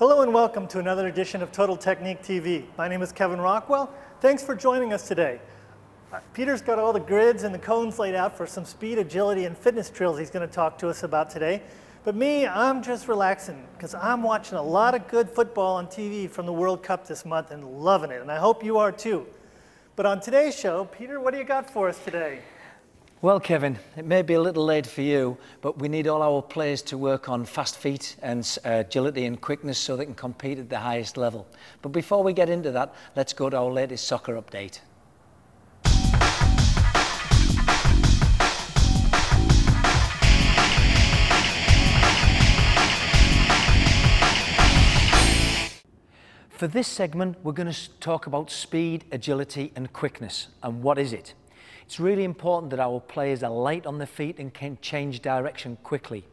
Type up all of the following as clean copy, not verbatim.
Hello and welcome to another edition of Total Technique TV. My name is Kevin Rockwell. Thanks for joining us today. Peter's got all the grids and the cones laid out for some speed, agility, and fitness drills he's going to talk to us about today. But me, I'm just relaxing because I'm watching a lot of good football on TV from the World Cup this month and loving it, and I hope you are too. But on today's show, Peter, what do you got for us today? Well, Kevin, it may be a little late for you, but we need all our players to work on fast feet and agility and quickness so they can compete at the highest level. But before we get into that, let's go to our latest soccer update. For this segment, we're going to talk about speed, agility, and quickness. And what is it? It's really important that our players are light on their feet and can change direction quickly.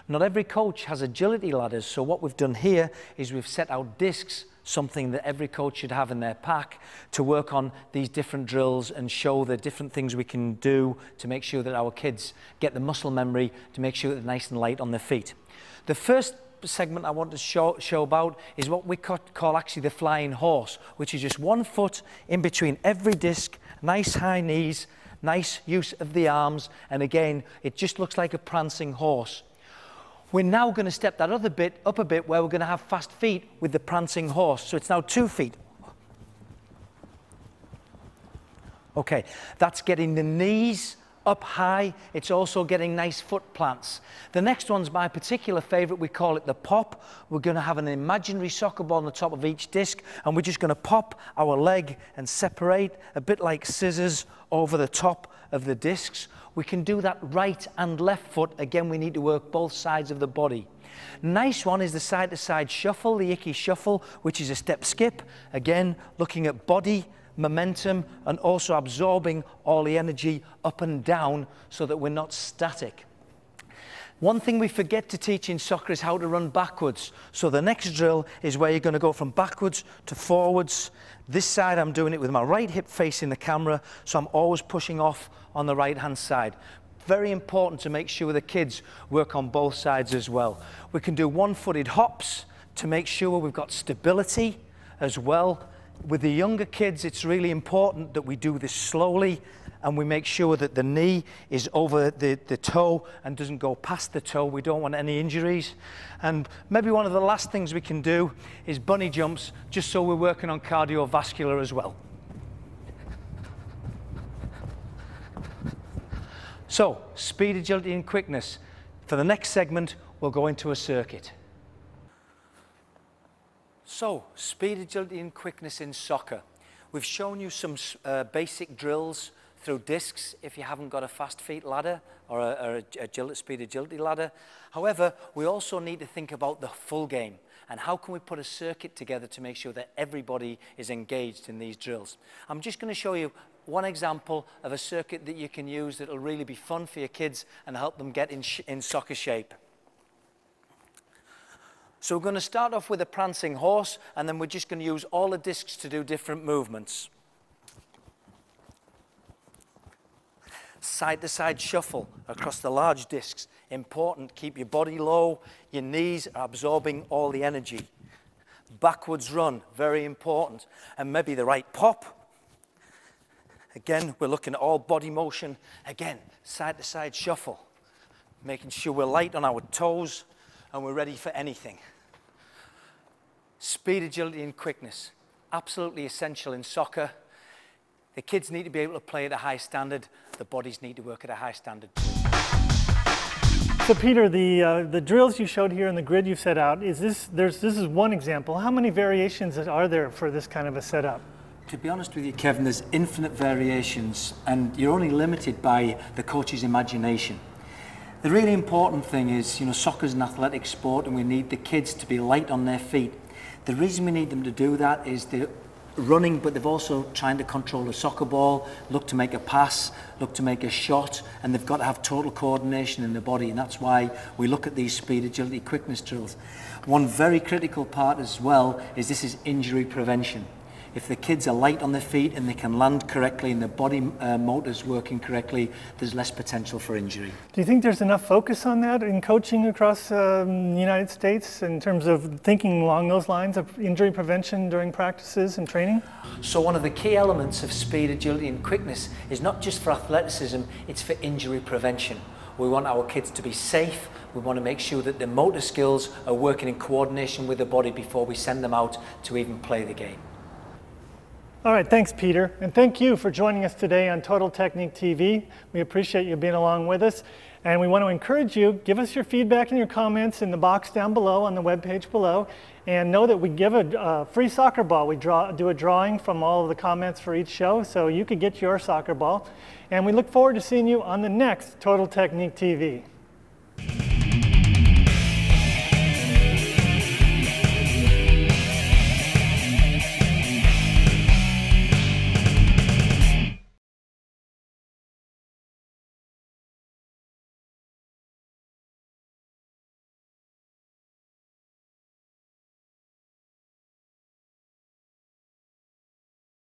Not every coach has agility ladders, so what we've done here is we've set out discs, something that every coach should have in their pack, to work on these different drills and show the different things we can do to make sure that our kids get the muscle memory to make sure they're nice and light on their feet. The first segment I want to show about is what we call actually the flying horse, which is just 1 foot in between every disc, nice high knees, nice use of the arms, and again, it just looks like a prancing horse. We're now going to step that other bit up a bit where we're going to have fast feet with the prancing horse. So it's now 2 feet. Okay, that's getting the knees up high. It's also getting nice foot plants. The next one's my particular favorite. We call it the pop. We're going to have an imaginary soccer ball on the top of each disc, and we're just going to pop our leg and separate a bit like scissors over the top of the discs. We can do that right and left foot. Again, we need to work both sides of the body. Nice one is the side-to-side shuffle, the Icky shuffle, which is a step skip. Again, looking at body momentum and also absorbing all the energy up and down so that we're not static. One thing we forget to teach in soccer is how to run backwards. So the next drill is where you're going to go from backwards to forwards. This side I'm doing it with my right hip facing the camera, so I'm always pushing off on the right hand side. Very important to make sure the kids work on both sides as well. We can do one-footed hops to make sure we've got stability as well. With the younger kids, it's really important that we do this slowly and we make sure that the knee is over the toe and doesn't go past the toe. We don't want any injuries. And maybe one of the last things we can do is bunny jumps, just so we're working on cardiovascular as well. So, speed, agility, and quickness. For the next segment, we'll go into a circuit. So, speed, agility, and quickness in soccer. We've shown you some basic drills through discs if you haven't got a fast feet ladder or a speed agility ladder. However, we also need to think about the full game and how can we put a circuit together to make sure that everybody is engaged in these drills. I'm just going to show you one example of a circuit that you can use that will really be fun for your kids and help them get in soccer shape. So we're going to start off with a prancing horse, and then we're just going to use all the discs to do different movements. Side-to-side shuffle across the large discs. Important, keep your body low, your knees are absorbing all the energy. Backwards run, very important. And maybe the right pop. Again, we're looking at all body motion. Again, side-to-side shuffle. Making sure we're light on our toes and we're ready for anything. Speed, agility, and quickness. Absolutely essential in soccer. The kids need to be able to play at a high standard. The bodies need to work at a high standard too. So Peter, the drills you showed here and the grid you set out, this is one example. How many variations are there for this kind of a setup? To be honest with you, Kevin, there's infinite variations, and you're only limited by the coach's imagination. The really important thing is, soccer's an athletic sport and we need the kids to be light on their feet. The reason we need them to do that is they're running, but they've also trying to control a soccer ball, look to make a pass, look to make a shot, and they've got to have total coordination in the body, and that's why we look at these speed, agility, quickness drills. One very critical part as well is this is injury prevention. If the kids are light on their feet and they can land correctly and their body motor's working correctly, there's less potential for injury. Do you think there's enough focus on that in coaching across the United States in terms of thinking along those lines of injury prevention during practices and training? So one of the key elements of speed, agility and quickness is not just for athleticism, it's for injury prevention. We want our kids to be safe. We want to make sure that their motor skills are working in coordination with the body before we send them out to even play the game. All right, thanks, Peter. And thank you for joining us today on Total Technique TV. We appreciate you being along with us. And we want to encourage you, give us your feedback and your comments in the box down below on the webpage below. And know that we give a free soccer ball. We do a drawing from all of the comments for each show, so you could get your soccer ball. And we look forward to seeing you on the next Total Technique TV.